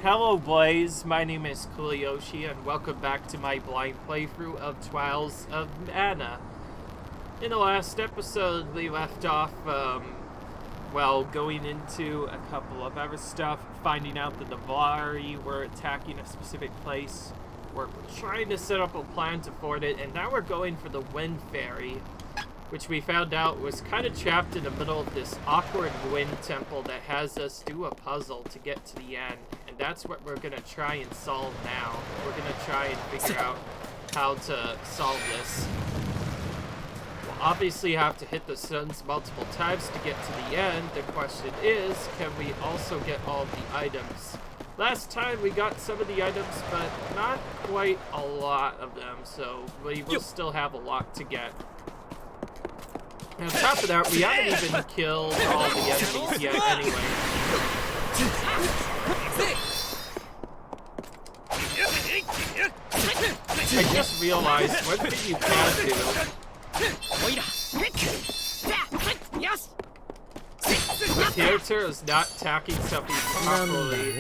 Hello boys, my name is Kuliyoshi and welcome back to my blind playthrough of Trials of Mana. In the last episode we left off, going into a couple of other stuff, finding out that the Vari were attacking a specific place. We're trying to set up a plan to fort it, and now we're going for the Wind Fairy, which we found out was kind of trapped in the middle of this awkward wind temple that has us do a puzzle to get to the end. And that's what we're going to try and solve now. We're going to try and figure out how to solve this. We'll obviously have to hit the suns multiple times to get to the end. The question is, can we also get all the items? Last time we got some of the items, but not quite a lot of them, so we will still have a lot to get. And on top of that, we haven't even killed all the enemies yet anyway. I just realized one thing you can do if the character is not attacking something properly,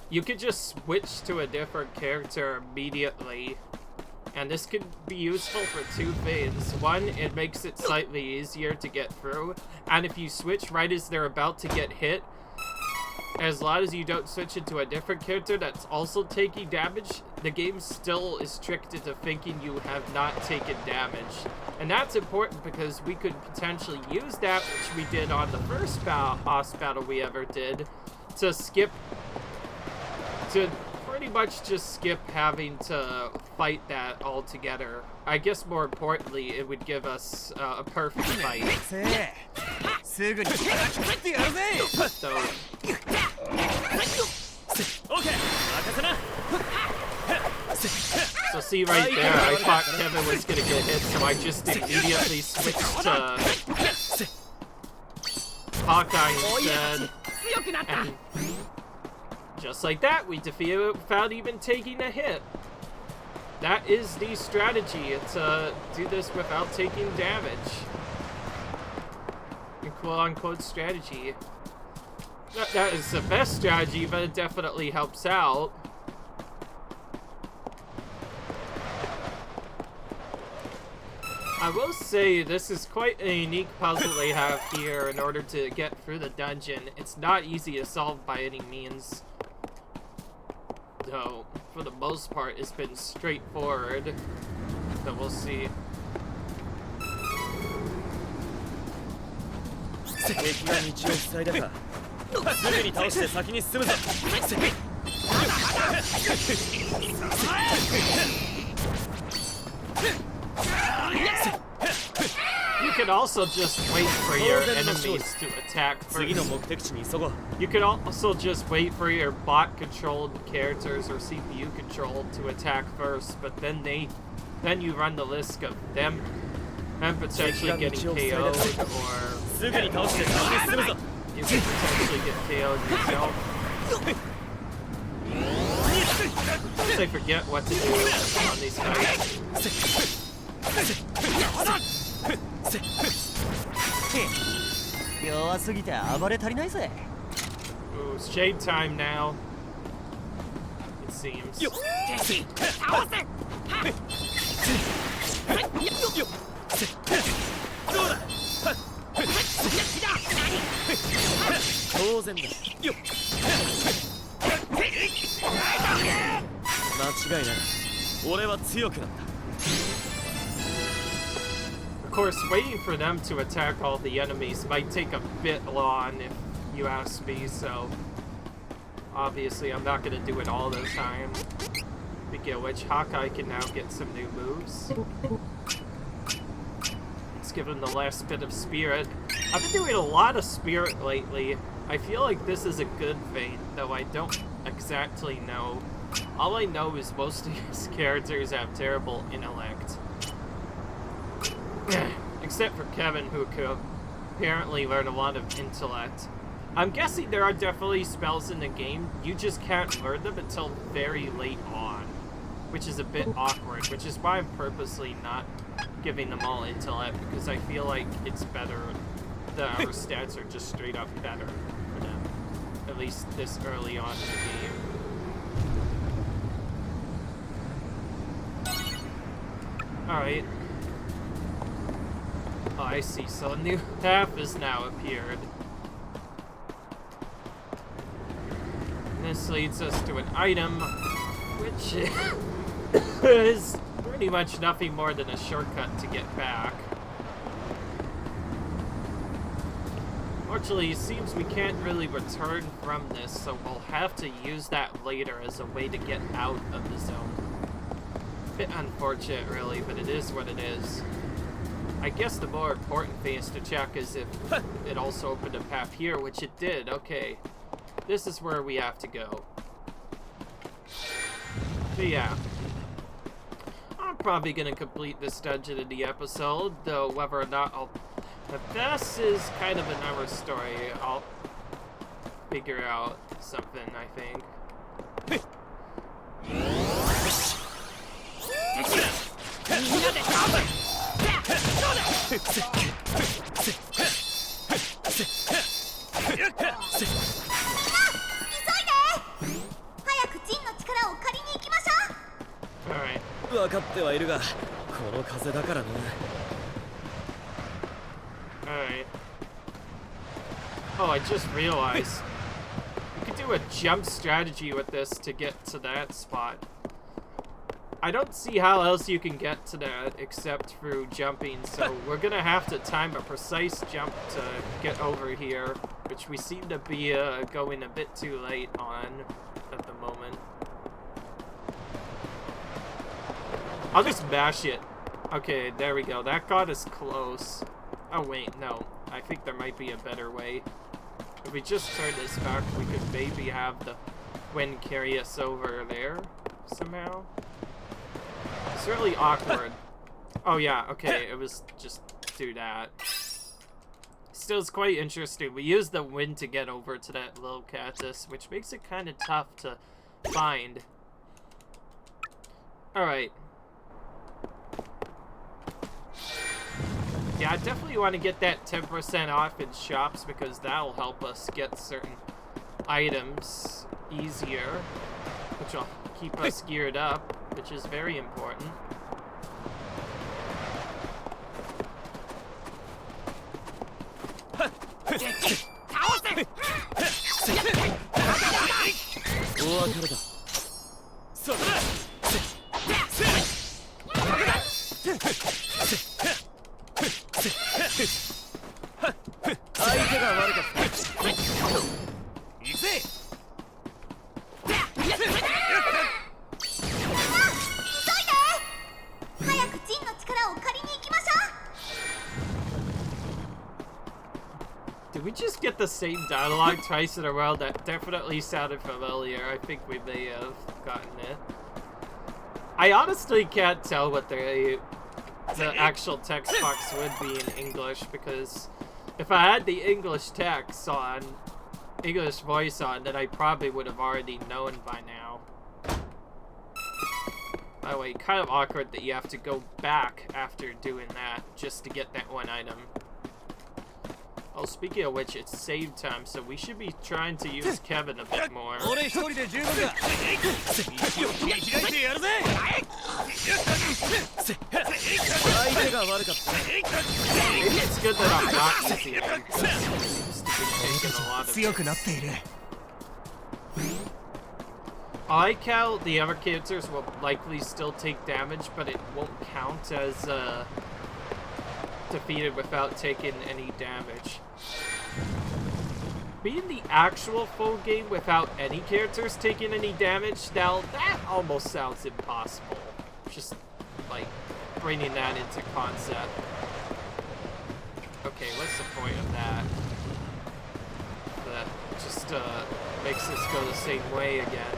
you could just switch to a different character immediately. And this could be useful for two things. One, it makes it slightly easier to get through. And if you switch right as they're about to get hit, as long as you don't switch into a different character that's also taking damage, the game still is tricked into thinking you have not taken damage. And that's important because we could potentially use that, which we did on the first boss battle we ever did, to pretty much just skip having to fight that altogether. I guess more importantly, it would give us a perfect fight. So see right there, I thought Kevin was gonna get hit, so I just immediately switched to Hawkeye instead. And just like that, we defeated it without even taking a hit. That is the strategy, to do this without taking damage. A quote-unquote strategy. That is the best strategy, but it definitely helps out. I will say this is quite a unique puzzle they have here in order to get through the dungeon. It's not easy to solve by any means. Though, for the most part, it's been straightforward. But we'll see. You can also just wait for your enemies to attack first. You can also just wait for your bot-controlled characters or CPU-controlled to attack first, but then you run the risk of them and potentially getting KO'd, or you can potentially get KO'd yourself. Sometimes I forget what to do on these fights. Ooh, it's shade time now. It seems. Of course, waiting for them to attack all the enemies might take a bit long if you ask me, so obviously I'm not going to do it all the time. Speaking of which, Hawkeye can now get some new moves. Let's give him the last bit of spirit. I've been doing a lot of spirit lately. I feel like this is a good thing, though I don't exactly know. All I know is most of his characters have terrible intellect. Except for Kevin, who could apparently learn a lot of intellect. I'm guessing there are definitely spells in the game, you just can't learn them until very late on. Which is a bit awkward, which is why I'm purposely not giving them all intellect, because I feel like it's better, our stats are just straight up better for them. at least this early on in the game. Alright. Oh, I see. So a new path has now appeared. And this leads us to an item, which is pretty much nothing more than a shortcut to get back. Fortunately, it seems we can't really return from this, so we'll have to use that later as a way to get out of the zone. Bit unfortunate, really, but it is what it is. I guess the more important thing is to check is if it also opened a path here, which it did. Okay, this is where we have to go. So yeah, I'm probably gonna complete this dungeon in the episode, though whether or not I'll... But this is kind of another story. I'll figure out something, I think. Alright. Alright. Oh, I just realized. You could do a jump strategy with this to get to that spot. I don't see how else you can get to that except through jumping, so we're gonna have to time a precise jump to get over here, which we seem to be going a bit too late on at the moment. I'll just mash it. Okay, there we go. That got us close. Oh wait, no. I think there might be a better way. If we just turn this back, we could maybe have the wind carry us over there somehow. It's really awkward. Oh yeah, okay, it was just do that. Still, it's quite interesting. We use the wind to get over to that little cactus, which makes it kind of tough to find. Alright. Yeah, I definitely want to get that 10% off in shops because that'll help us get certain items easier, which will keep us geared up, which is very important. Did we just get the same dialogue twice in a row? That definitely sounded familiar. I think we may have gotten it. I honestly can't tell what the actual text box would be in English, because if I had the English text on, English voice on, then I probably would have already known by now. By the way, kind of awkward that you have to go back after doing that just to get that one item. Oh, speaking of which, it's save time, so we should be trying to use Kevin a bit more. Maybe it's good that I'm not using him. I like how the other characters will likely still take damage, but it won't count as defeated without taking any damage. Being the actual full game without any characters taking any damage, now that almost sounds impossible. Just like bringing that into concept. Okay, what's the point of that? That just makes us go the same way again.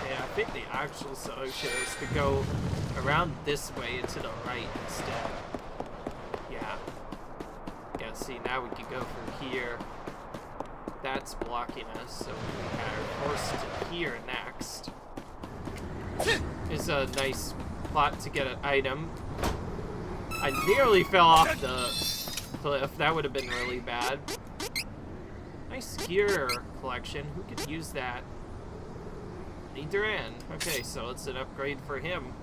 Okay, I think the actual solution is to go around this way and to the right instead. Yeah. Yeah, see, now we can go from here. That's blocking us, so we are forced to here next. Is a nice plot to get an item. I nearly fell off the cliff. That would have been really bad. Nice gear collection. Who could use that? Duran. Okay, so it's an upgrade for him.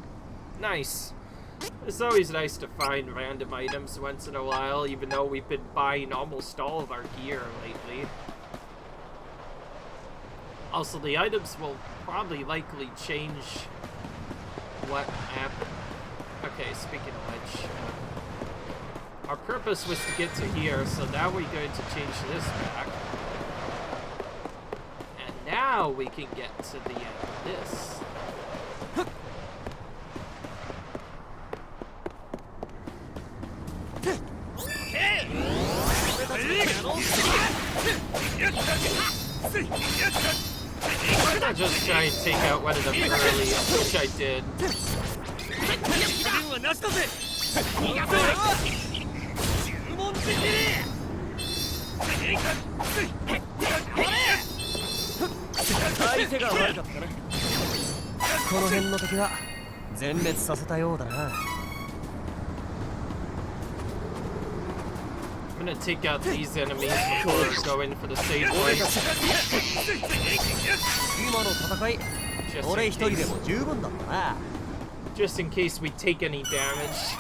Nice. It's always nice to find random items once in a while, even though we've been buying almost all of our gear lately. Also, the items will probably likely change what happened. Okay, speaking of which, our purpose was to get to here, so now we're going to change this back. And now we can get to the end of this. I'll just try and take out one of them early, which I did. I'm gonna take out these enemies before going for the save point. Just in case we take any damage,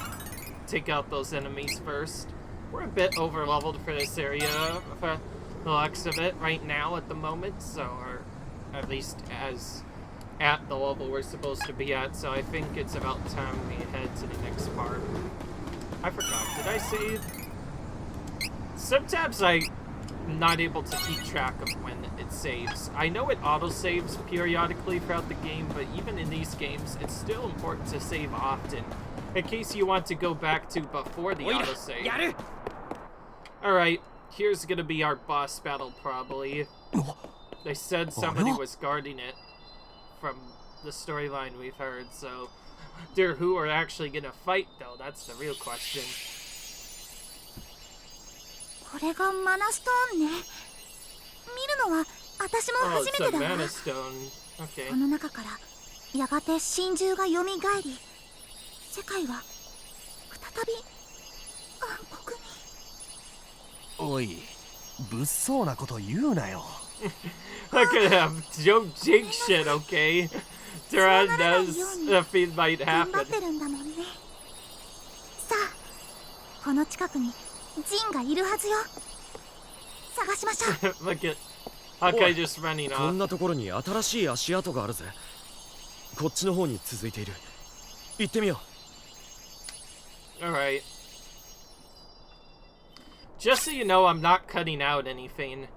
take out those enemies first. We're a bit over leveled for this area, for the looks of it, right now at the moment, so, or at least as at the level we're supposed to be at, so I think it's about time we head to the next part. I forgot, did I save? Sometimes I'm not able to keep track of when it saves. I know it auto-saves periodically throughout the game, but even in these games, it's still important to save often, in case you want to go back to before the auto-save. Alright, here's gonna be our boss battle, probably. They said somebody was guarding it from the storyline we've heard, so who are actually gonna fight, though? That's the real question. Oh, it's a mana stone. Okay. Look at him. Don't jinx shit, okay? Duran knows the thing might happen. Look at Hawkeye just running off. Alright. Just so you know, I'm not cutting out anything.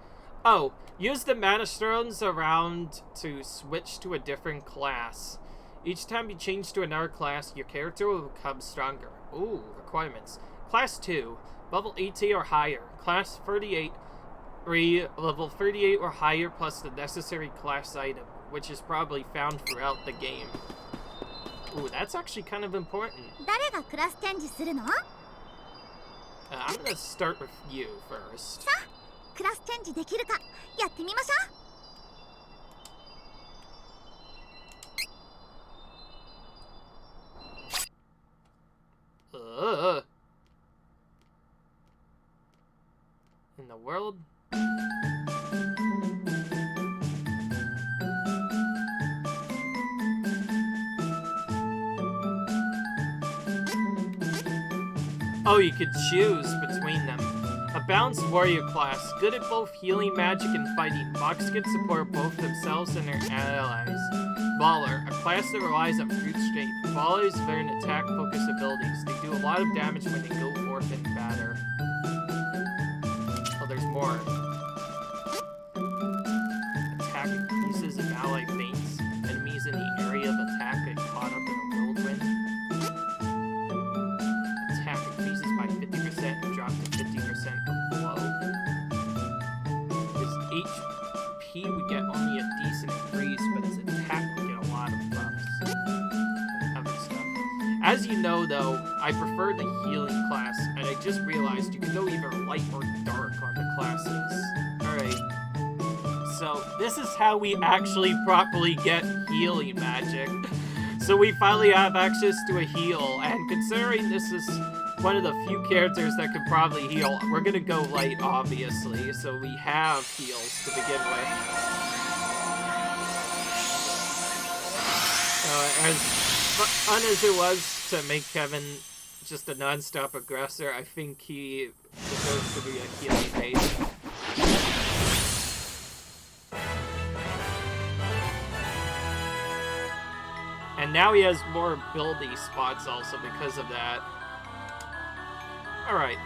Oh, use the mana stones around to switch to a different class. Each time you change to another class, your character will become stronger. Ooh, requirements. Class 2, level 80 or higher. Class 38, level 38 or higher plus the necessary class item, which is probably found throughout the game. Ooh, that's actually kind of important. I'm gonna start with you first. In the world? Oh, you could choose between them. A balanced warrior class, good at both healing magic and fighting. Mox can support both themselves and their allies. Baller, a class that relies on brute strength. Ballers learn attack focus abilities. They do a lot of damage when they go forth in battle. Oh, there's more. Attack increases if ally faints. Enemies in the area of attack get caught up in a whirlwind. Attack increases by 50% and drops to 50% below. His HP would get only a decent increase, but his attack would get a lot of buffs and other stuff. As you know, though, I prefer the healing class, and I just realized you can go either light or dark on the classes. Alright. So, this is how we actually properly get healing magic. So we finally have access to a heal, and considering this is one of the few characters that could probably heal, we're gonna go light, obviously, so we have heals to begin with. As fun as it was to make Kevin just a non-stop aggressor, I think he deserves to be a healing base. And now he has more ability spots also because of that. Alright.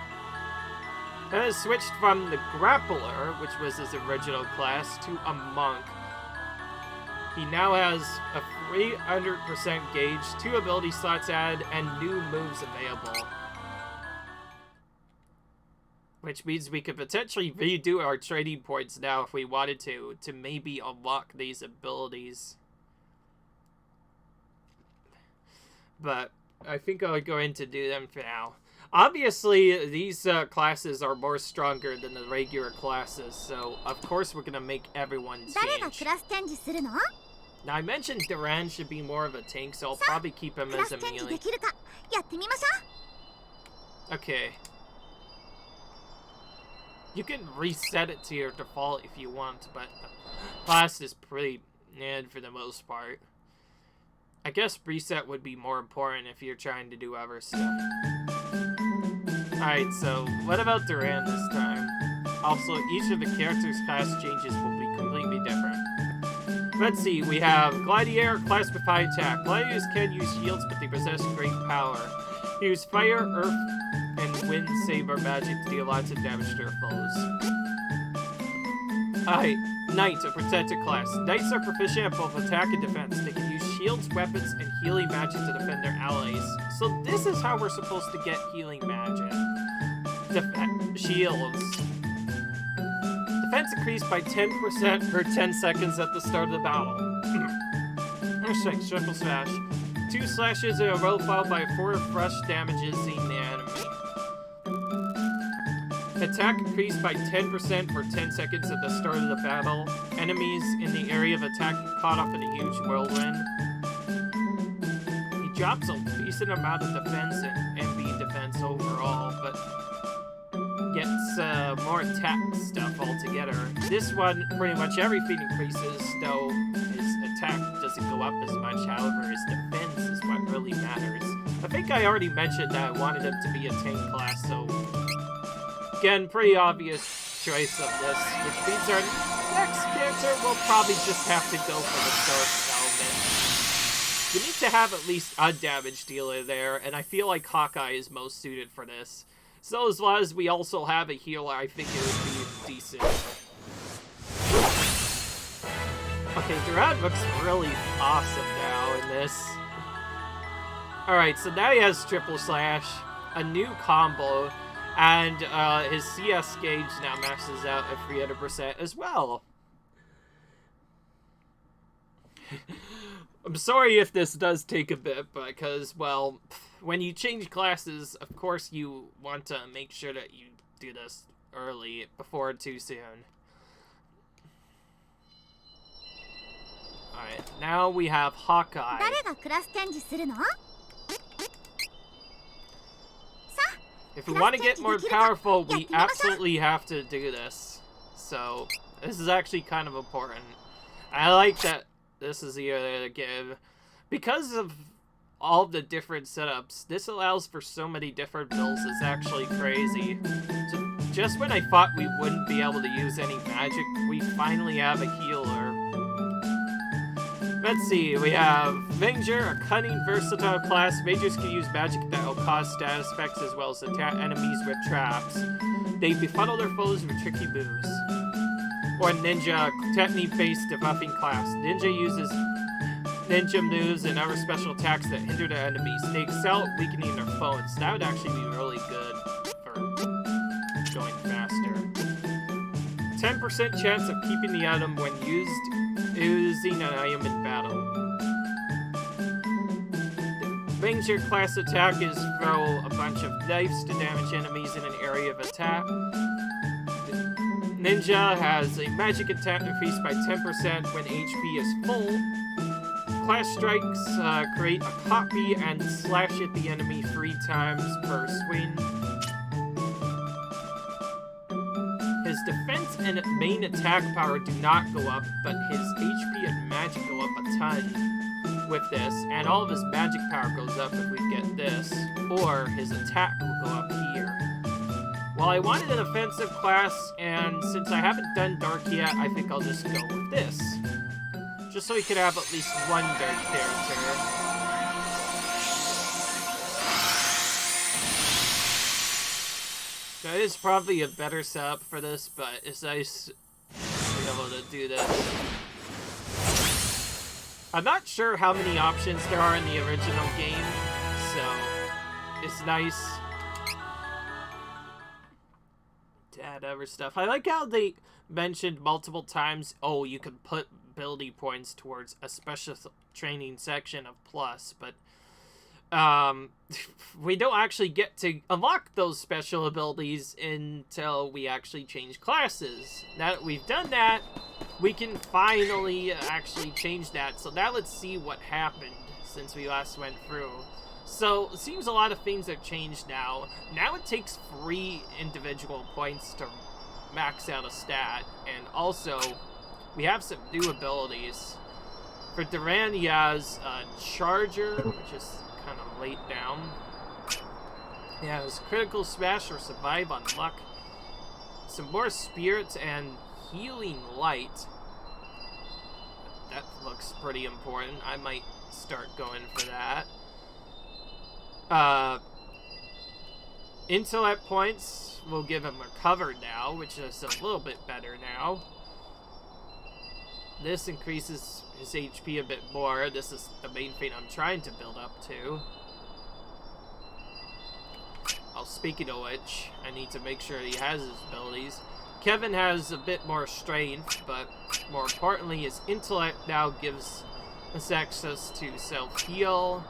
That has switched from the Grappler, which was his original class, to a Monk. He now has a 300% gauge, 2 ability slots added, and new moves available. Which means we could potentially redo our trading points now if we wanted to maybe unlock these abilities. But I think I'll go in to do them for now. Obviously, these classes are more stronger than the regular classes, so of course we're going to make everyone change. Now, I mentioned Duran should be more of a tank, so I'll probably keep him as a melee. Okay. You can reset it to your default if you want, but the class is pretty mid for the most part. I guess reset would be more important if you're trying to do other stuff. Alright, so what about Duran this time? Also, each of the characters' class changes will be completely different. Let's see, we have Gladiator, class with high attack. Gladiators can use shields, but they possess great power. They use fire, earth, and wind saber magic to deal lots of damage to their foes. Alright, Knight, a protected class. Knights are proficient at both attack and defense. They can use shields, weapons, and healing magic to defend their allies. So this is how we're supposed to get healing magic. Shields. Defense increased by 10% per 10 seconds at the start of the battle. Strike, triple slash. 2 slashes in a row followed by 4 fresh damages in the enemy. Attack increased by 10% for 10 seconds at the start of the battle. Enemies in the area of attack get caught up in a huge whirlwind. He drops a decent amount of defense and MB defense overall, but gets more attack stuff altogether. This one, pretty much everything increases, though his attack doesn't go up as much. However, his defense is what really matters. I think I already mentioned that I wanted him to be a tank class, so again, pretty obvious choice of this, which means our next character will probably just have to go for the Dark Element. We need to have at least a damage dealer there, and I feel like Hawkeye is most suited for this. So as long as we also have a healer, I think it would be decent. Okay, Durant looks really awesome now in this. Alright, so now he has triple slash, a new combo, and his CS gauge now maxes out at 300% as well. I'm sorry if this does take a bit, because, well, when you change classes, of course you want to make sure that you do this early, before too soon. Alright, now we have Hawkeye. If we want to get more powerful, we absolutely have to do this. So, this is actually kind of important. I like that this is the give. Because of all the different setups, this allows for so many different builds, it's actually crazy. So, just when I thought we wouldn't be able to use any magic, we finally have a healer. Let's see, we have Ranger, a cunning, versatile class. Rangers can use magic that will cause status effects as well as attack enemies with traps. They befuddle their foes with tricky moves. Or Ninja, technique-based debuffing class. Ninja uses ninja moves and other special attacks that hinder their enemies. They excel at weakening their foes. That would actually be really good for going faster. 10% chance of keeping the item when using an item in battle. The Ranger class attack is throw a bunch of knives to damage enemies in an area of attack. Ninja has a magic attack increased by 10% when HP is full. class strikes create a copy and slash at the enemy 3 times per swing. His defense and main attack power do not go up, but his HP and magic go up a ton with this, and all of his magic power goes up if we get this, or his attack will go up here. Well, I wanted an offensive class, and since I haven't done Dark yet, I think I'll just go with this. Just so we could have at least one Dark character. That is probably a better setup for this, but it's nice to be able to do this. I'm not sure how many options there are in the original game, so it's nice to add other stuff. I like how they mentioned multiple times, oh, you can put ability points towards a special training section of plus, but we don't actually get to unlock those special abilities until we actually change classes. Now that we've done that, we can finally actually change that. So now let's see what happened since we last went through. So it seems a lot of things have changed now. Now it takes 3 individual points to max out a stat, and also we have some new abilities. For Duran, he has Charger, which is kind of laid down. He has Critical Smash or Survive on Luck. Some more Spirits and Healing Light. That looks pretty important. I might start going for that. Intellect points will give him Recovered now, which is a little bit better now. This increases his HP a bit more. This is the main thing I'm trying to build up to. Oh, speaking of which, I need to make sure he has his abilities. Kevin has a bit more strength, but more importantly, his intellect now gives us access to self-heal,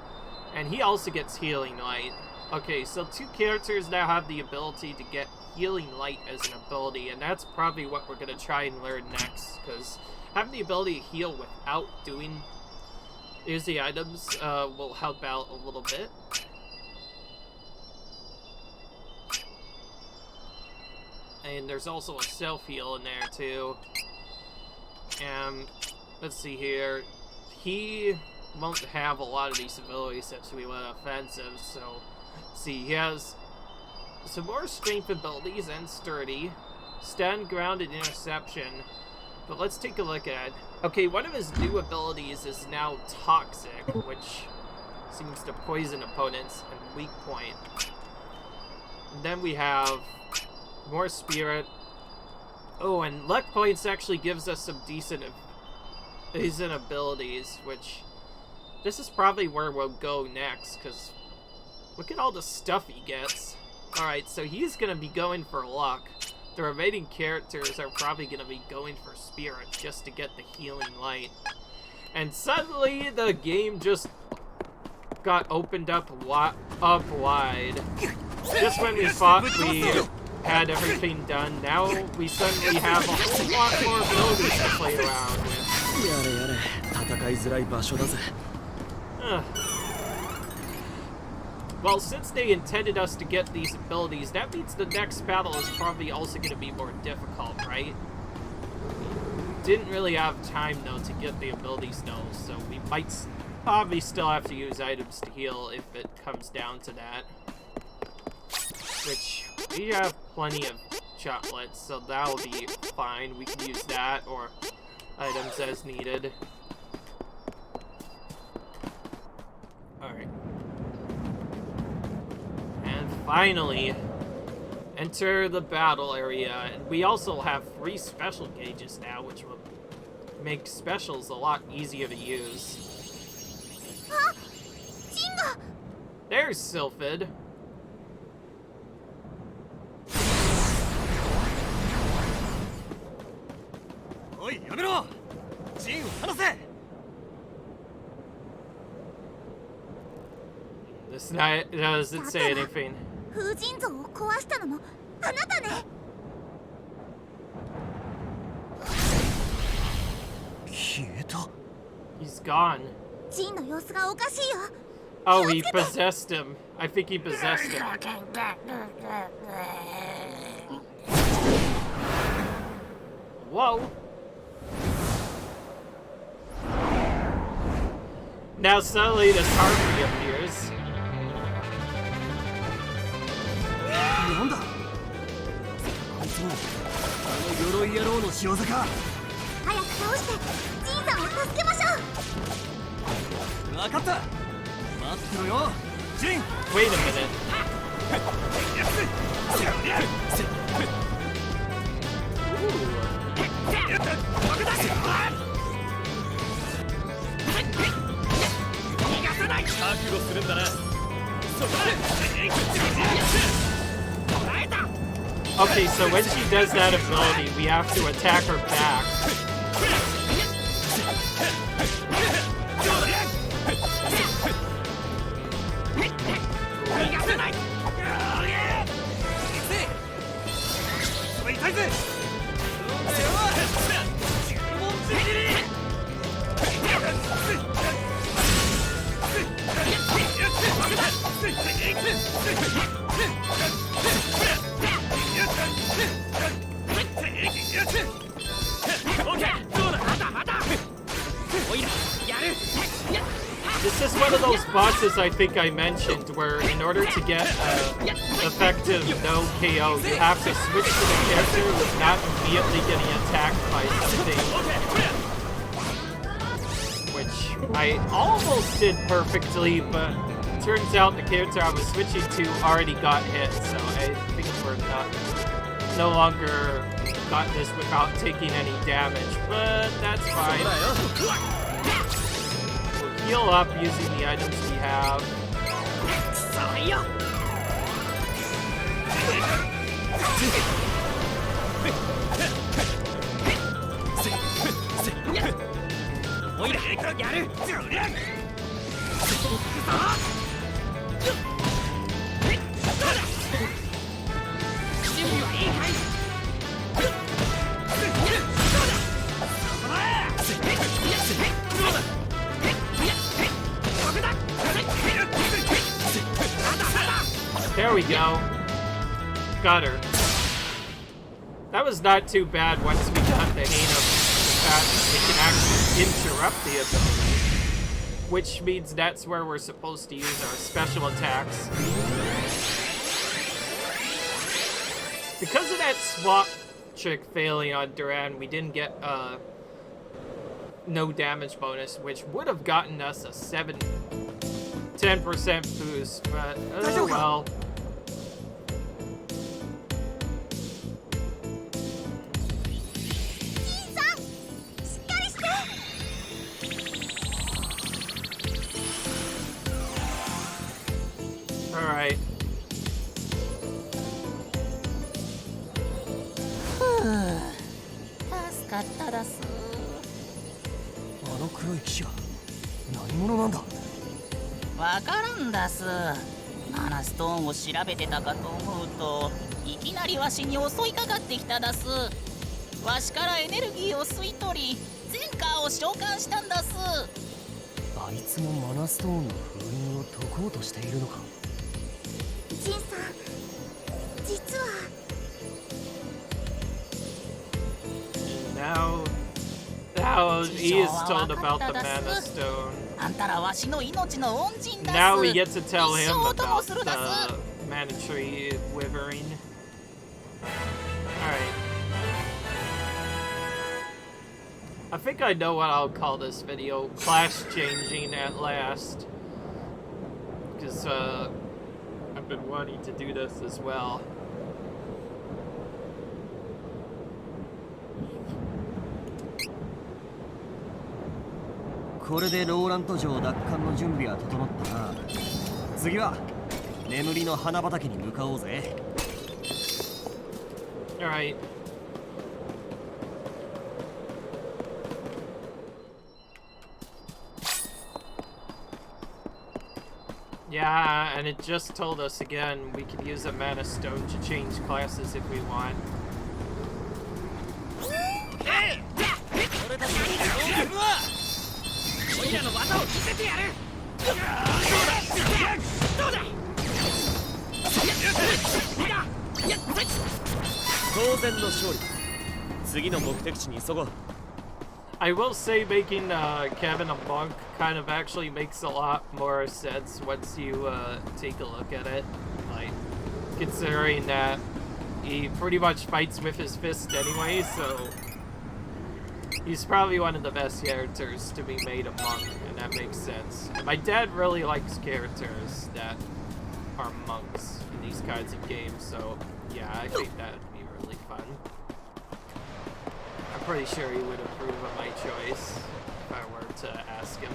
and he also gets Healing Light. Okay, so 2 characters now have the ability to get Healing Light as an ability, and that's probably what we're going to try and learn next, because having the ability to heal without using items will help out a little bit. And there's also a self-heal in there too. And let's see here. He won't have a lot of these abilities since we went offensive, so see, he has some more strength abilities and sturdy, stand ground and interception. But let's take a look at it. Okay, one of his new abilities is now Toxic, which seems to poison opponents and weak point. And then we have more Spirit. Oh, and Luck points actually gives us some decent abilities, which this is probably where we'll go next, because look at all the stuff he gets. Alright, so he's going to be going for Luck. The remaining characters are probably going to be going for Spirit just to get the Healing Light. And suddenly the game just got opened up wide. Just when we thought we had everything done, now we suddenly have a whole lot more abilities to play around with. Well, since they intended us to get these abilities, that means the next battle is probably also going to be more difficult, right? Didn't really have time, though, to get the abilities, though, so we might probably still have to use items to heal if it comes down to that. Which, we have plenty of chocolates, so that'll be fine. We can use that, or items as needed. Alright. Finally, enter the battle area, and we also have 3 special gauges now, which will make specials a lot easier to use. There's Sylphid. This night doesn't say anything. He's gone. ジンの様子がおかしいよ。 Oh, he possessed him. I think he possessed him. Whoa. Now suddenly this heart reappears. なんだこいつもあの鎧野郎の仕業か。早く倒してジンさんを助けましょう。分かった。待ってろよジン。 Wait a minute. Okay, so when she does that ability, we have to attack her back. This is one of those bosses I think I mentioned where in order to get effective no KO, you have to switch to the character with not immediately getting attacked by something. Which I almost did perfectly, but turns out the character I was switching to already got hit, so I think we're no longer got this without taking any damage, but that's fine. We'll heal up using the items we have. There we go. Got her. That was not too bad once we got the hang of the fact that we can actually interrupt the ability. Which means that's where we're supposed to use our special attacks. Because of that swap trick failing on Duran, we didn't get no damage bonus, which would have gotten us a 10% boost, but oh well. Alright. 助かっただす。あの黒い騎士は何者なんだ。わからんだす。マナストーンを調べてたかと思うといきなりわしに襲いかかってきただす。わしからエネルギーを吸い取りゼンカーを召喚したんだす。あいつもマナストーンの封印を解こうとしているのか。ジンさん、実は。Now he is told about the Mana Stone. あんたらわしの命の恩人だす。 Now we get to tell him 一生お供 about するだす。 the Mana Tree Withering. Alright. I think I know what I'll call this video. Class changing at last. Because, I've been wanting to do this as well. これでローラント城奪還の準備は整ったな。次は眠りの花畑に向かおうぜ。Alright. Yeah, and it just told us again we can use a Mana Stone to change classes if we want. I will say making Kevin a monk kind of actually makes a lot more sense once you take a look at it. Like, considering that he pretty much fights with his fist anyway, so he's probably one of the best characters to be made a monk, and that makes sense. My dad really likes characters that are monks in these kinds of games, so yeah, I think that would be really fun. I'm pretty sure he would approve of my choice if I were to ask him.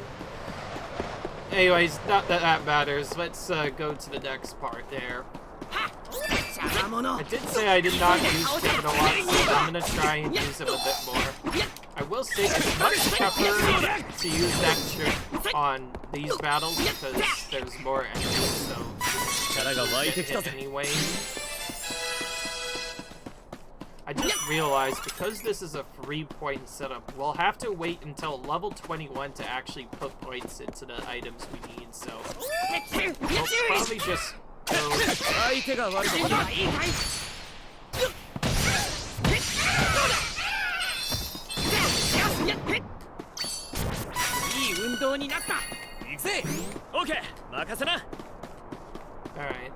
Anyways, not that that matters. Let's go to the next part there. I did say I did not use Kevin a lot, so I'm gonna try and use him a bit more. I will say it's much tougher to use that trick on these battles because there's more enemies, so you get hit anyway. I just realized because this is a 3-point setup, we'll have to wait until level 21 to actually put points into the items we need, so we'll probably just go. Alright.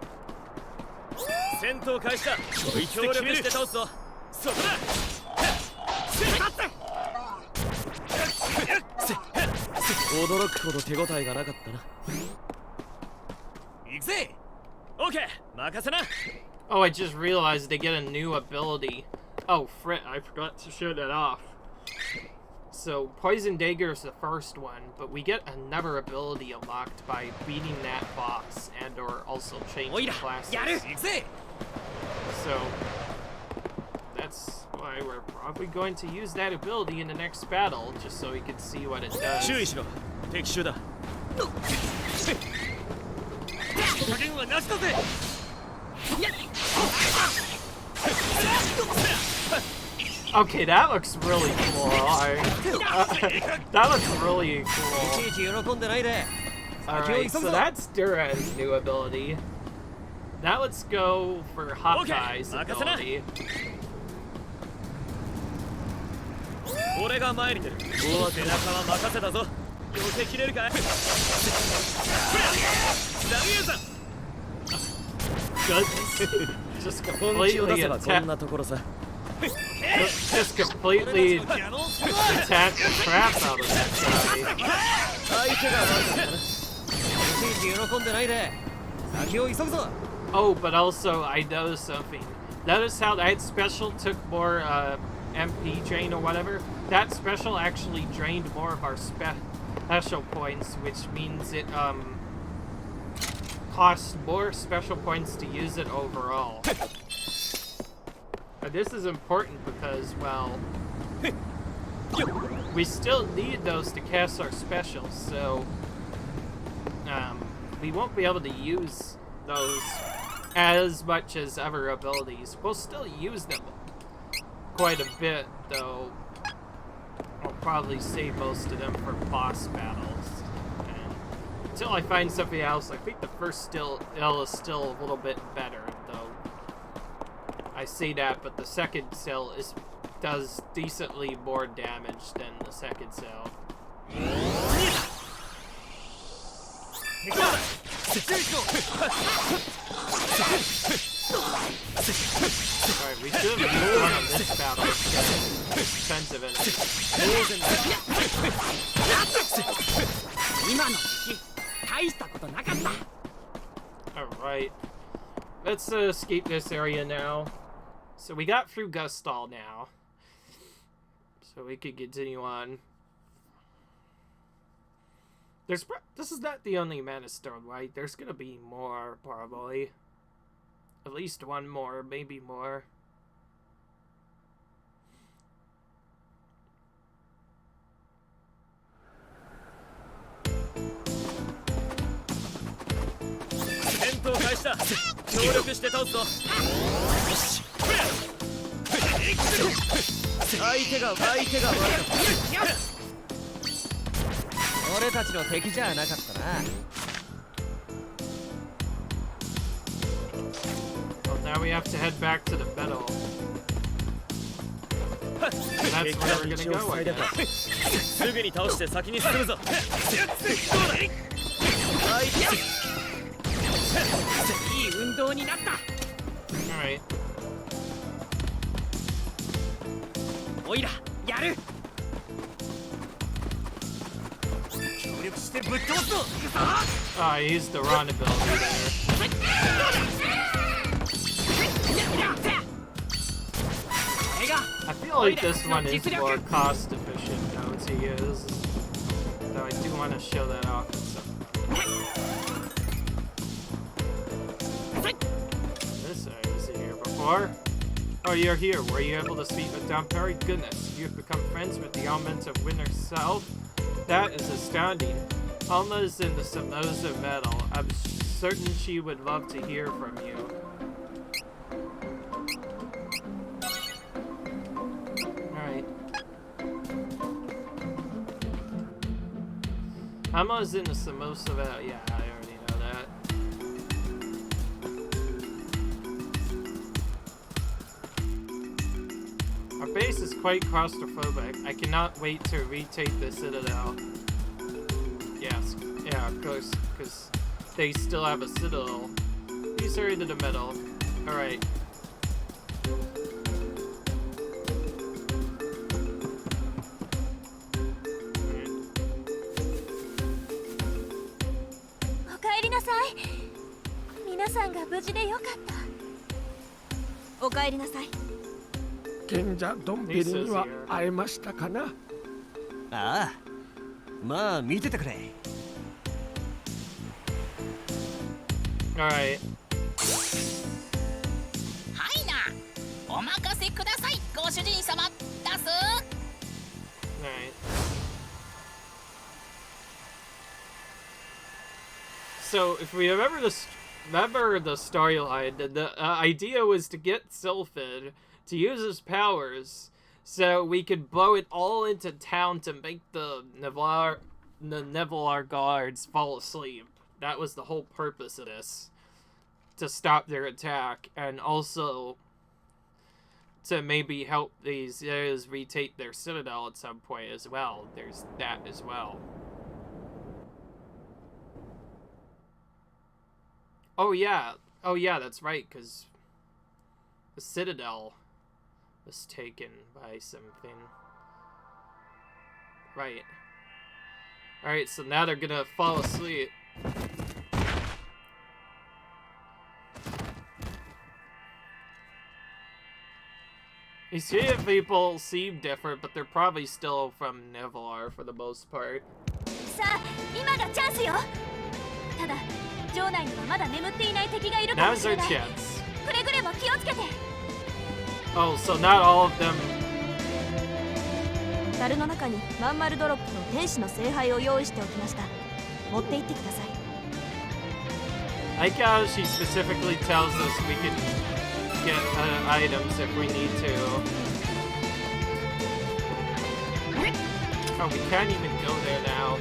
Oh, I just realized they get a new ability. Oh, frick, I forgot to show that off. So, Poison Dagger is the first one, but we get another ability unlocked by beating that boss and or also changing classes. So, that's why we're probably going to use that ability in the next battle, just so we can see what it does. Okay, that looks really cool. That looks really cool. Alright, so that's Duran's new ability. Now let's go for Hawkeye's ability. Just completely attack the crap out of that guy. Oh, but also I noticed something. Notice how that special took more MP drain or whatever? That special actually drained more of our special points, which means it costs more special points to use it overall. This is important because, well, we still need those to cast our specials, so we won't be able to use those as much as other abilities. We'll still use them quite a bit, though I'll probably save most of them for boss battles. And until I find something else, I think the first skill is still a little bit better, though. I say that, but the second cell does decently more damage than the second cell. Alright, we should have moved on this battle. Expensive enemies. Alright. Let's escape this area now. So we got through Gustal now. So we could continue on. This is not the only Mana Stone, right? There's gonna be more, probably. At least one more, maybe more. 俺たちの敵じゃなかったな。 Well, now we have to head back to the meadow. That's where we're gonna go, I guess. すぐに倒して先に進むぞ。いい運動になった。 Alright. おいらやる。協力してぶっ飛ばすぞ。 Ah, I used the run ability there. I feel like this one is more cost efficient now to use. Though I do want to show that off and stuff. This area was here before. Oh, you're here. Were you able to speak with Damperi? Goodness, you've become friends with the element of Winter Self? That is astounding. Alma is in the Samoza Metal. I'm certain she would love to hear from you. Alright. Alma is in the Samoza Metal. Yeah, I already know that. Our base is quite claustrophobic. I cannot wait to retake the Citadel. Yes, yeah, of course, because they still have a Citadel. Please hurry to the middle. Alright. Ah, まあ見ててくれ。 Alright. はいな。お任せください、ご主人様。だす。 Alright. So, if we remember the storyline, the idea was to get Sylphid to use his powers so we could blow it all into town to make the Nevalar guards fall asleep. That was the whole purpose of this. To stop their attack, and also to maybe help these areas retake their citadel at some point as well. There's that as well. Oh yeah, that's right, because the citadel was taken by something. Right. Alright, so now they're gonna fall asleep. These here people seem different, but they're probably still from Nevalar for the most part. Now's our chance. Oh, so not all of them. ザルの中にまん丸ドロップの天使の聖杯を用意しておきました。持って行ってください。 I like how she specifically tells us we can get items if we need to. Oh, we can't even go there now.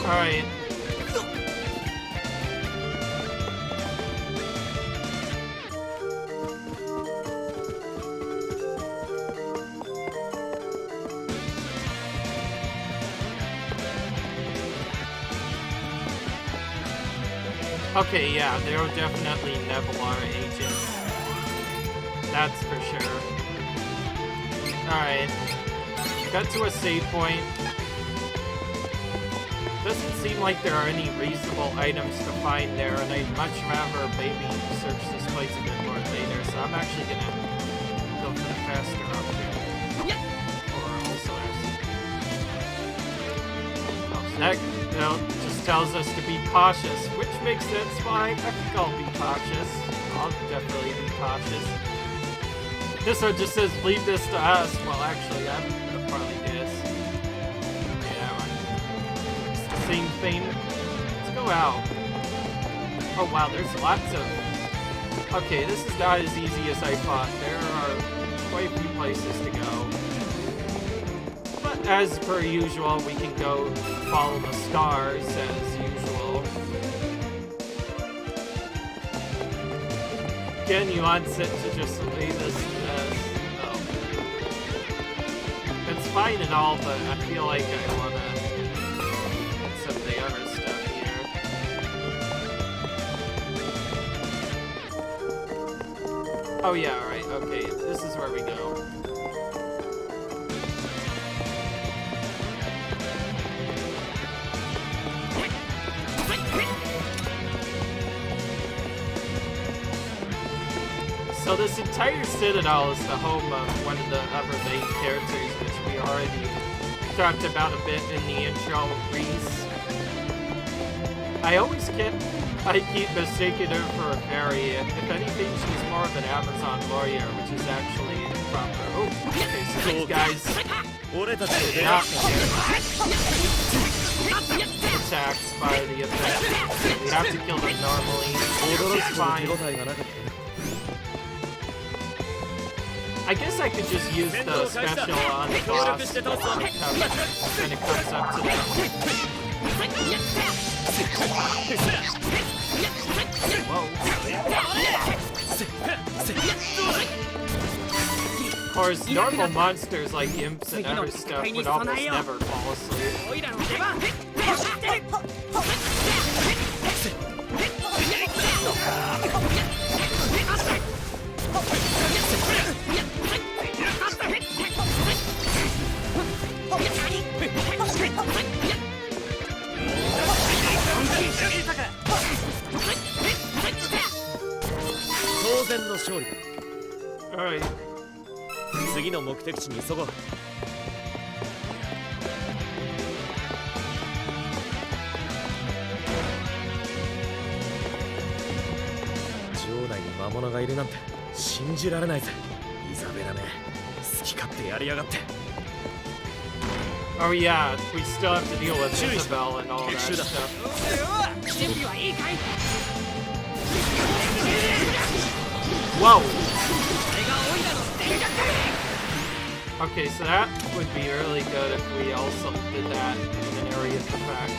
Alright. Okay, yeah, they're definitely Nevalar agents. That's for sure. Alright. Got to a save point. Doesn't seem like there are any reasonable items to find there, and I'd much rather maybe search this place a bit more later. so I'm actually gonna go for the faster option. Or also that, you know, just tells us to be cautious, which makes sense. Why? I think I'll be cautious. I'll definitely be cautious. This one just says, leave this to us. Well, actually, I'm gonna probably do this. Yeah, right. It's the same thing. Let's go out. Oh wow, there's lots of... Okay, this is not as easy as I thought. There are quite a few places to go. But as per usual, we can go follow the stars as usual. Again, you want it to just leave this as... Oh. It's fine and all, but I feel like I wanna get some of the other stuff here. Oh yeah, right, okay, this is where we go. So this entire citadel is the home of one of the other main characters, which we already talked about a bit in the intro, Reese. I keep mistaking her for a fairy. If anything, she's more of an Amazon warrior, which is actually proper. Oh, okay, so these guys not attacked by the effect. We have to kill them normally. It's fine. I guess I could just use the special on the boss when it comes up to that. Whoa. Of course, normal monsters like imps and other stuff would almost never fall asleep. Alright. 次の目的地に急ごう。城内に魔物がいるなんて信じられないぜ。イザベラめ、好き勝手やりやがって。Oh yeah, we still have to deal with Isabel and all that stuff. Whoa! Okay, so that would be really good if we also did that in an area of effect.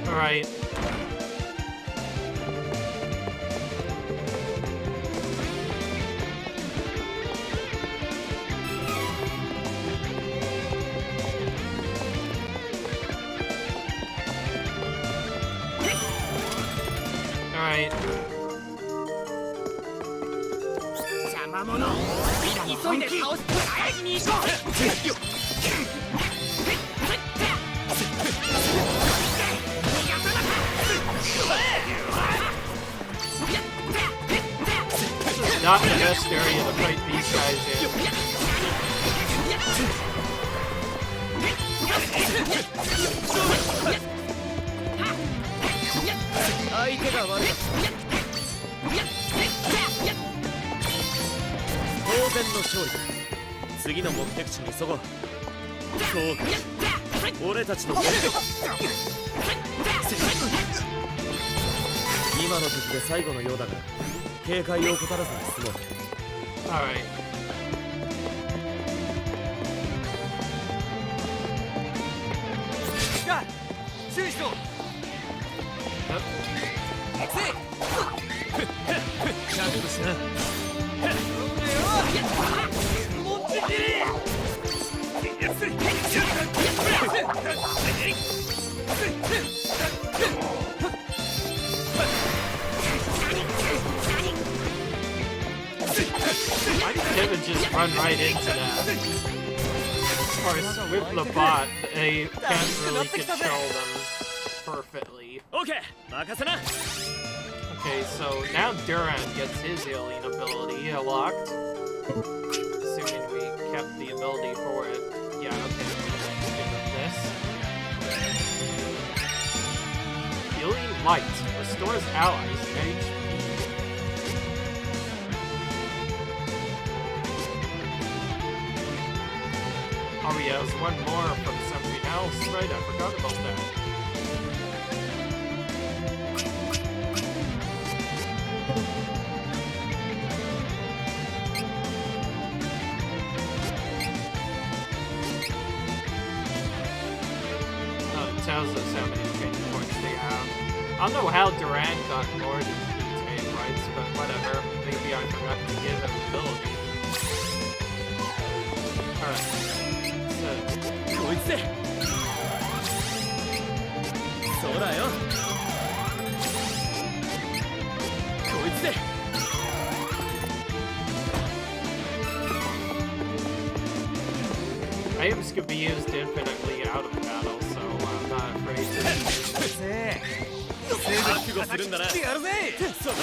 Alright. Alright. Not the best area to fight these guys in. Alright. run right into that. Of course, with the bot, they can't really control them perfectly. Okay, Okay, so now Duran gets his alien ability unlocked. Assuming we kept the ability for it. Yeah, okay, let's give him this. Healing Light restores allies HP. Oh yeah, there's one more from something else. Right, I forgot about that. Oh, it tells us how many training points they have. I don't know how Duran got more than training points, but whatever. Maybe I forgot to give him ability. Alright. こいつでそうだよこいつで Items could be used infinitely out of battle, so I'm not afraid to use it. 覚悟するんだなやるぜそうだ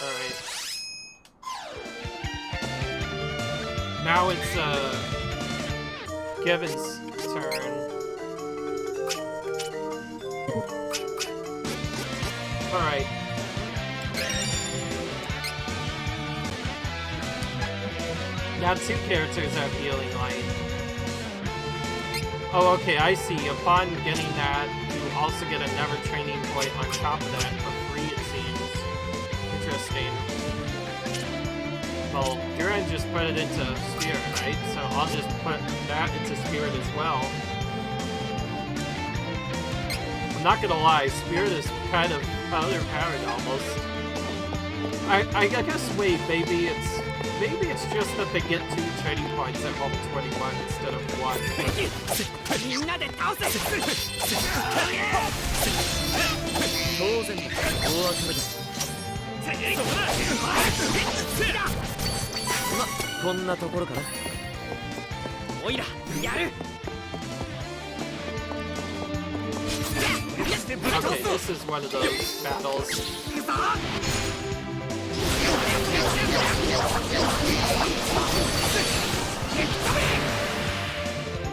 Alright. Now it's Kevin's turn. Alright. Now two characters have healing light. Oh, okay, I see. Upon getting that, you also get another training point on top of that for free, it seems. Interesting. Well, Duran just put it into Spirit, right? So I'll just put that into Spirit as well. I'm not gonna lie, Spirit is kind of underpowered almost. I guess, wait, maybe it's just that they get 2 training points at level 21 instead of 1. 当然だ大当たりだまこんなところかなおいらやる Okay, this is one of those battles.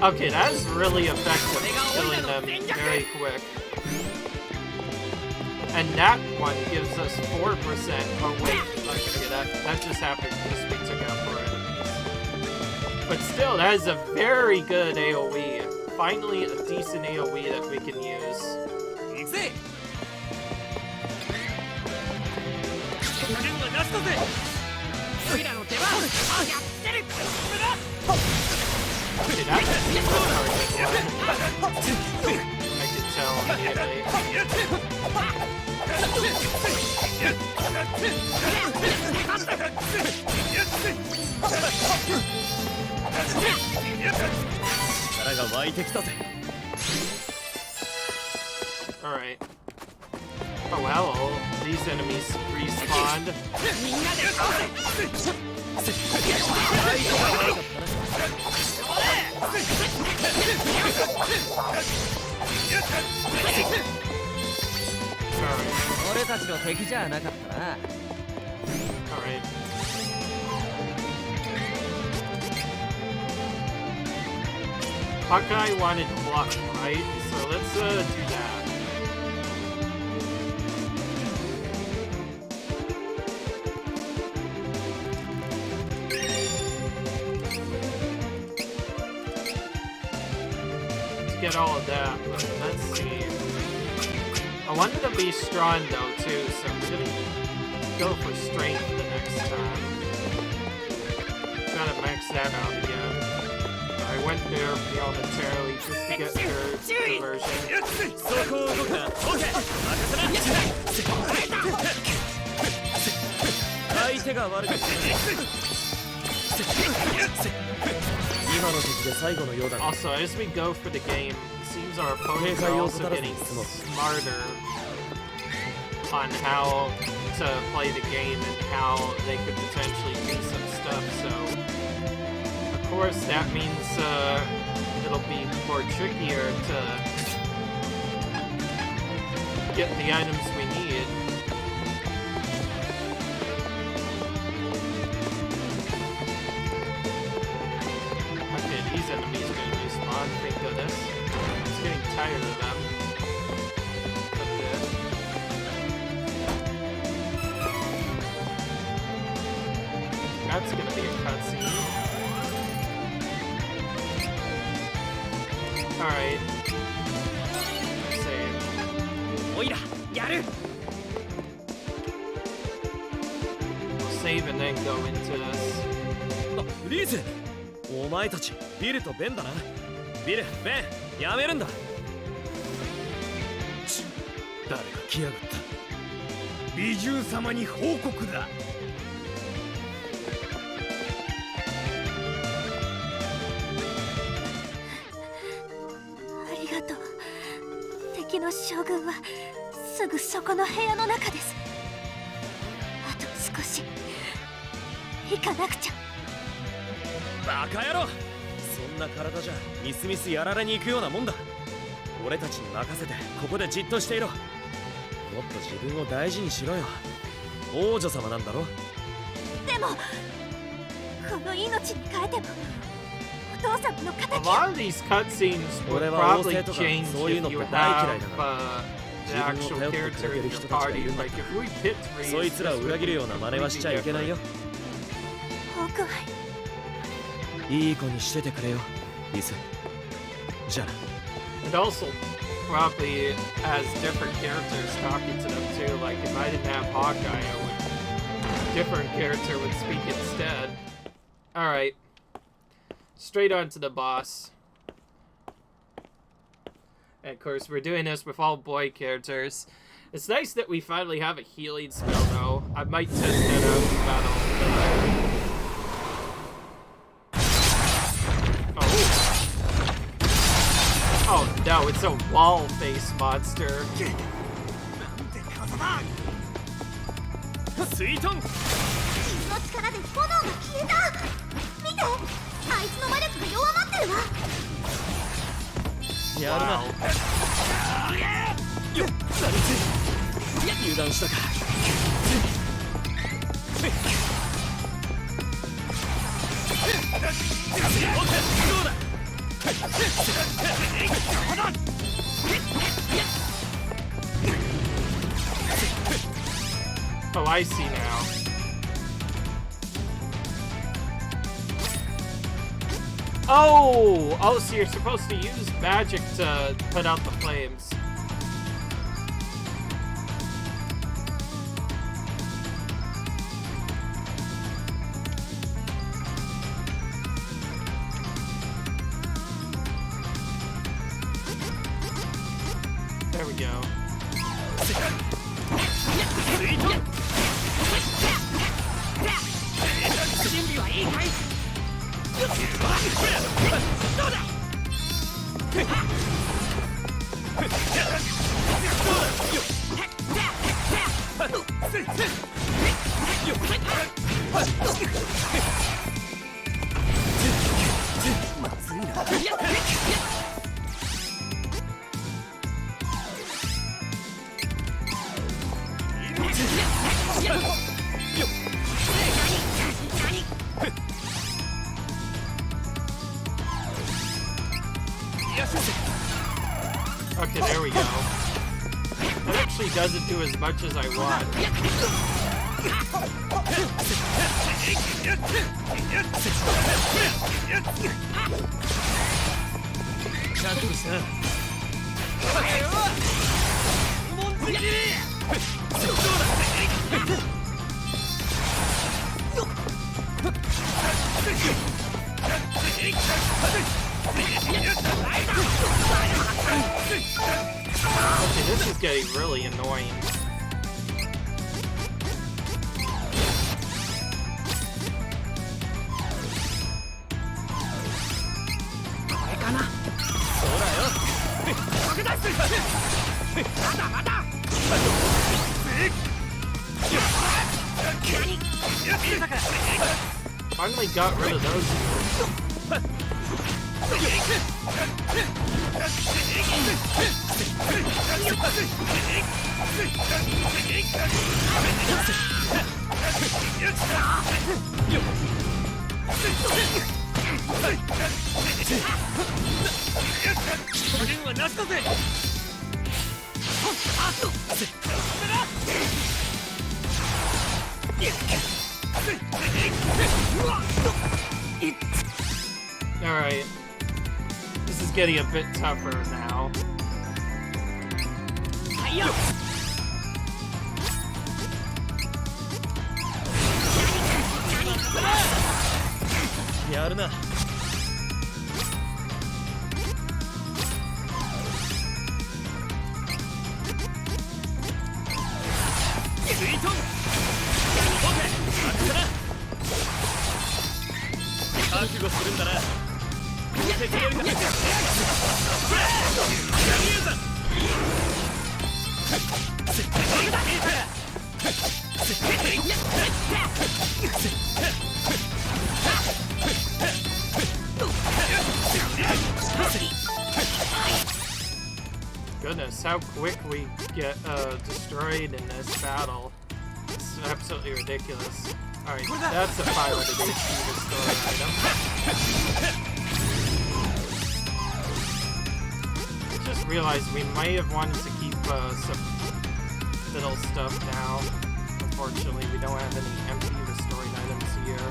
Okay, that is really effective, killing them very quick. And that one gives us 4%. Oh wait, okay, that just happened because we took out 4 enemies. But still, that is a very good AoE. Finally, a decent AoE that we can use. Okay, that's a target one. I can tell immediately. Alright. Oh, hello. These enemies respawned. Alright. Hawkeye wanted luck, right? So let's do that. Get all of that, but let's see. I wanted to be strong though too, so I'm gonna go for strength the next time. Gotta max that out again. I went there momentarily just to get their conversion. 今の敵で最後のようだな。 Also, as we go for the game, it seems our opponents are also getting smarter on how to play the game and how they could potentially do some stuff, so of course that means it'll be more trickier to get the items we need. Okay, these enemies are gonna respawn, thank goodness. I'm just getting tired of them. That's gonna be a cutscene. Alright. Save. おいらやる。 We'll save and then go into this. リーズ、お前たちビルとベンだな。ビル、ベン、やめるんだ。誰が来やがった。美獣様に報告だ。ありがとう。敵の将軍はすぐそこの部屋の中です。あと少し行かなくちゃ。バカ野郎、そんな体じゃみすみすやられに行くようなもんだ。俺たちに任せてここでじっとしていろ。もっと自分を大事にしろよ。王女様なんだろ。でもこの命に変えてもお父様の A 敵 lot of these cutscenes would probably change if you have the actual character in your party. Like if we pit three, そいつらを裏切るような真似はしちゃいけないよ。ホークアイ。いい子にしててくれよ、リス。じゃあな。 It also probably has different characters talking to them too. Like if I didn't have Hawkeye, I would different character would speak instead. All right, straight on to the boss. And of course, we're doing this with all boy characters. It's nice that we finally have a healing spell, though. I might test that out in battle later. Oh no, it's a wall face monster. スイトン。水の力で炎が消えた。見て、あいつの魔力が弱まってるわ。やるな。よっ、ザルツ。油断したか。どうだ。 Oh, I see now. Oh, so you're supposed to use magic to put out the flames. There we go. Okay, there we go. That actually doesn't do as much as I want. Okay, this is getting really annoying. Finally got rid of those. Alright. This is getting a bit tougher now. Yarna. Goodness, how quick we get destroyed in this battle. It's absolutely ridiculous. Alright, that's a 500 HP restore item. I just realized we might have wanted to keep some fiddle stuff now. Unfortunately, we don't have any empty restoring items here.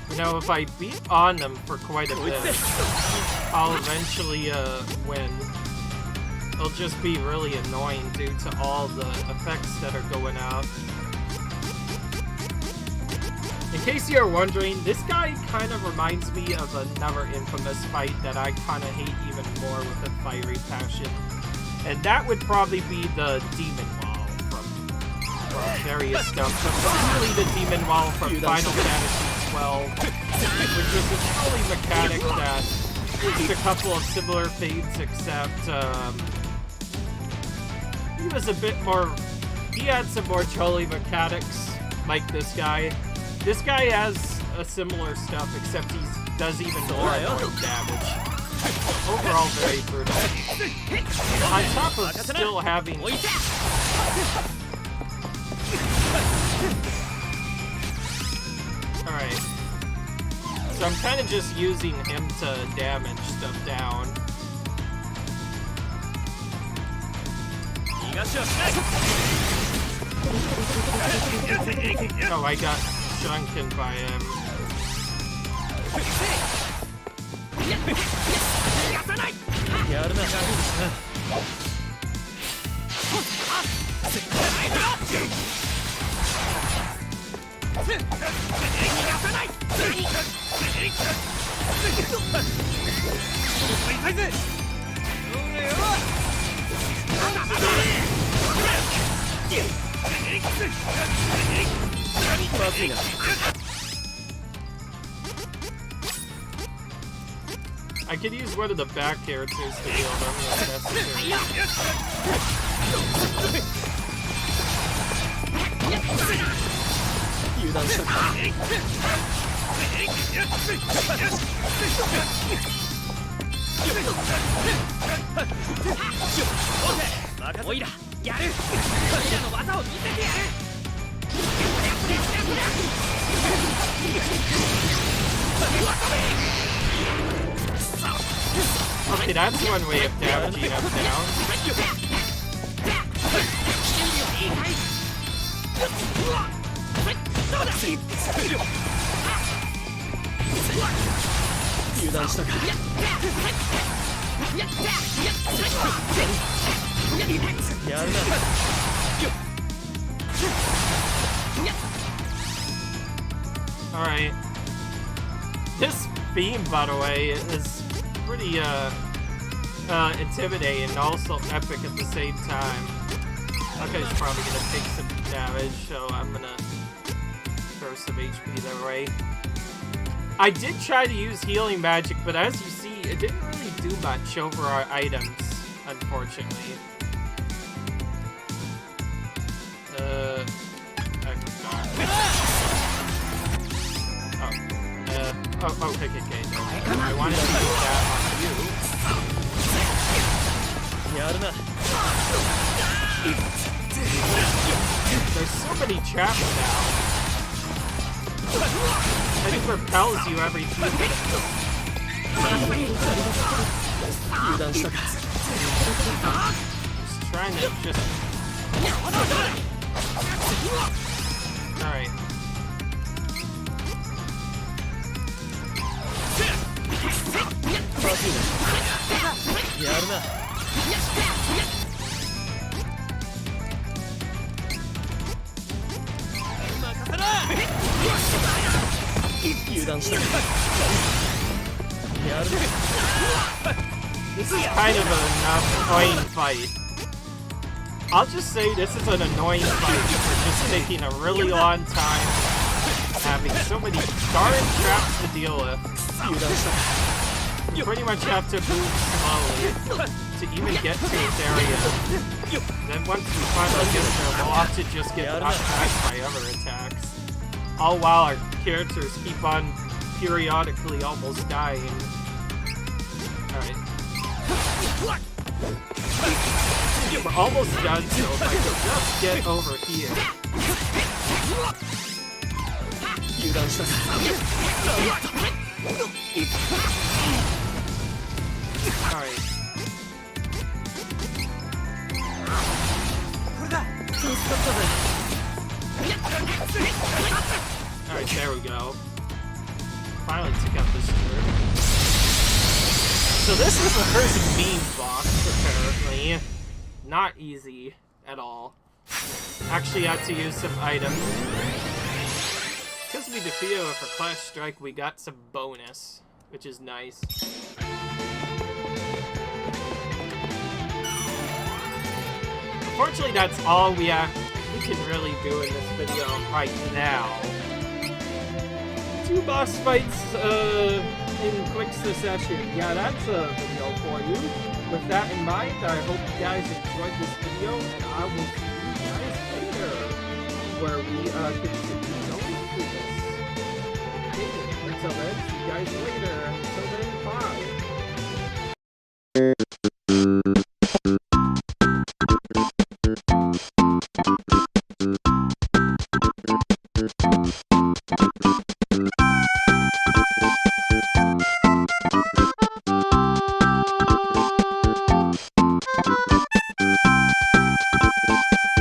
You know, if I beat on them for quite a bit, I'll eventually win. It'll just be really annoying due to all the effects that are going out. In case you're wondering, this guy kind of reminds me of another infamous fight that I kind of hate even more with a fiery passion. And that would probably be the Demon Wall from various stuff. But really the Demon Wall from Final Fantasy XII, which was a trolley mechanic that used a couple of similar fades, except he was a bit more... He had some more trolley mechanics, like this guy. This guy has a similar stuff, except he does even more damage. Overall, very brutal. On top of still having... Alright. So I'm kind of just using him to damage stuff down. Oh, I got shrunken by him. I could use one of the back characters to heal them if necessary. Okay, that's one way of damaging us down. 断したか。やるな。Alright. This theme, by the way, is pretty, intimidating and also epic at the same time. Okay, he's probably gonna take some damage, so I'm gonna throw some HP their way. I did try to use healing magic, but as you see, it didn't really do much over our items, unfortunately. I forgot. Okay. I wanted to do that on you. There's so many traps now. I think repels you every few minutes. Just trying to just... Alright. This is kind of an annoying fight. I'll just say this is an annoying fight for just taking a really long time, having so many darn traps to deal with. You pretty much have to move slowly to even get to this area. Then once we finally get there, we'll have to just get knocked back by other attacks. All while our characters keep on periodically almost dying. Alright. We're almost done, so if I could just get over here. Alright. Alright, there we go. Finally took out this turret. So this is the first meme boss, apparently. Not easy at all. Actually had to use some items. Because we defeated her for Clash Strike, we got some bonus, which is nice. Unfortunately, that's all we can really do in this video right now. 2 boss fights in quick succession. Yeah, that's a video for you. With that in mind, I hope you guys enjoyed this video, and I will see you guys later, where we continue going through this. Until then, see you guys later. Until then, bye.